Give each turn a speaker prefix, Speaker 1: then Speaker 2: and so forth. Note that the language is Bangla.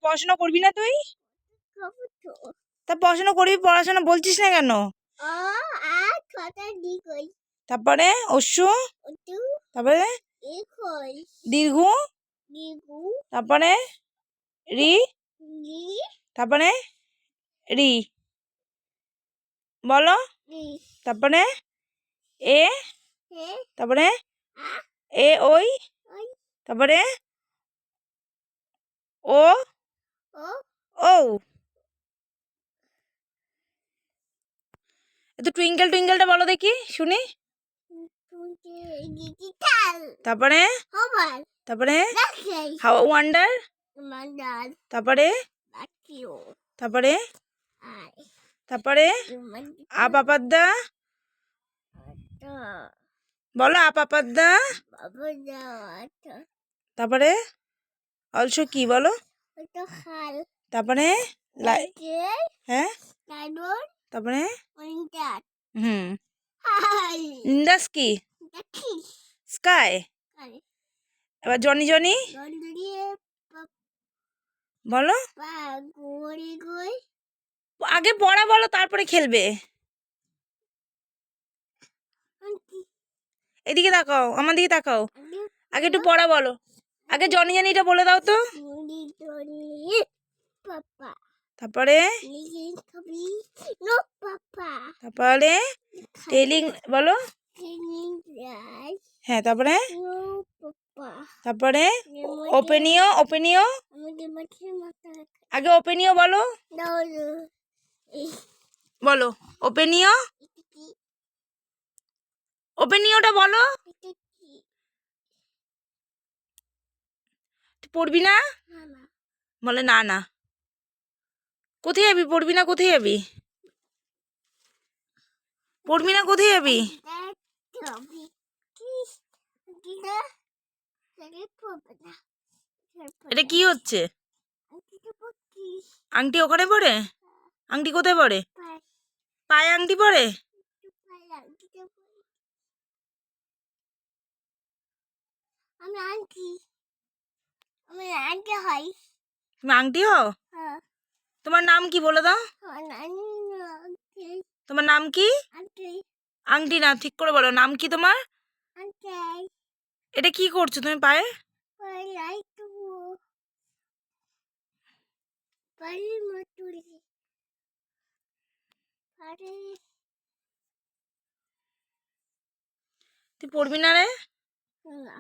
Speaker 1: পড়াশোনা করবি না তুই?
Speaker 2: খাবো তো।
Speaker 1: তা পড়াশোনা করবি, পড়াশোনা বলছিস না কেন?
Speaker 2: আ আর ছটা ডি কই
Speaker 1: তারপরে অশ্বু,
Speaker 2: ওটু
Speaker 1: তারপরে
Speaker 2: এ কই
Speaker 1: দীর্ঘ,
Speaker 2: ডিগু
Speaker 1: তারপরে রি,
Speaker 2: জি
Speaker 1: তারপরে রি বলো,
Speaker 2: রি
Speaker 1: তারপরে এ,
Speaker 2: হে
Speaker 1: তারপরে
Speaker 2: আ
Speaker 1: এ ওই,
Speaker 2: ওই
Speaker 1: তারপরে ও
Speaker 2: ও
Speaker 1: ও। একটু টুইঙ্কেল টুইঙ্কেলটা বলো দেখি শুনি।
Speaker 2: তুই ডিজিটাল
Speaker 1: তারপরে
Speaker 2: হবার
Speaker 1: তারপরে
Speaker 2: দেখে
Speaker 1: হাউ ওয়ান্ডার,
Speaker 2: মান্ডার
Speaker 1: তারপরে
Speaker 2: বাকিও
Speaker 1: তারপরে
Speaker 2: আই
Speaker 1: তারপরে
Speaker 2: মান্ডা
Speaker 1: আপাপাদ্দা
Speaker 2: তো
Speaker 1: বলো, আপাপাদ্দা।
Speaker 2: বাবা যাওয়া তো
Speaker 1: তারপরে অলসো কি বলো,
Speaker 2: তো খাল
Speaker 1: তারপরে
Speaker 2: লাগে
Speaker 1: হ্যাঁ,
Speaker 2: তারপর
Speaker 1: তারপরে
Speaker 2: মান্ডার
Speaker 1: হুম,
Speaker 2: হাই
Speaker 1: ইন্দাস কি
Speaker 2: দেখি
Speaker 1: স্কাই।
Speaker 2: আরে
Speaker 1: এবার জনি জনি
Speaker 2: গন্ডলিয়ে
Speaker 1: বলো,
Speaker 2: পা গড়ি গই
Speaker 1: আগে পড়া বলো তারপরে খেলবে।
Speaker 2: আন্টি
Speaker 1: এদিকে তাকাও, আমার দিকে তাকাও,
Speaker 2: আন্টি
Speaker 1: আগে একটু পড়া বলো। আগে জনি জনিটা বলে দাও তো।
Speaker 2: মুড়ি দড়ি পাপা
Speaker 1: তারপরে
Speaker 2: লিখিন খাবি নো পাপা
Speaker 1: তারপরে টেলিং বলো,
Speaker 2: লিখিন রাজ
Speaker 1: হ্যাঁ তারপরে
Speaker 2: নো পাপা
Speaker 1: তারপরে ওপেনিও ওপেনিও,
Speaker 2: আমাদের মাঠে মাথা
Speaker 1: আগে ওপেনিও বলো,
Speaker 2: দাও এই
Speaker 1: বলো ওপেনিও,
Speaker 2: কি
Speaker 1: ওপেনিওটা বলো।
Speaker 2: এটা কি
Speaker 1: তুই পড়বি না?
Speaker 2: মামা
Speaker 1: বলে না না। কোথায় যাবি? পড়বি না কোথায় যাবি? পড়বি না কোথায় যাবি?
Speaker 2: ছবি কি দিদা সেটা পড়বে না
Speaker 1: এটা কি হচ্ছে?
Speaker 2: আন্টিটা পড়ছি
Speaker 1: আংটি ওখানে পড়ে? আংটি কোথায় পড়ে?
Speaker 2: পাই
Speaker 1: পায়ে আংটি পড়ে?
Speaker 2: পাই আন্টিটা আমি আন্টি আমি আন্টি হই
Speaker 1: তুমি আংটি হও?
Speaker 2: হ্যাঁ
Speaker 1: তোমার নাম কি বলে দাও?
Speaker 2: আন্টি
Speaker 1: তোমার নাম কি?
Speaker 2: আন্টি
Speaker 1: আংটি না, ঠিক করে বলো নাম কি তোমার?
Speaker 2: আন্টি
Speaker 1: এটা কি করছো তুমি পায়ে?
Speaker 2: পাই লাইক পাই মতুরি পারে
Speaker 1: তুই পড়বি না রে?
Speaker 2: না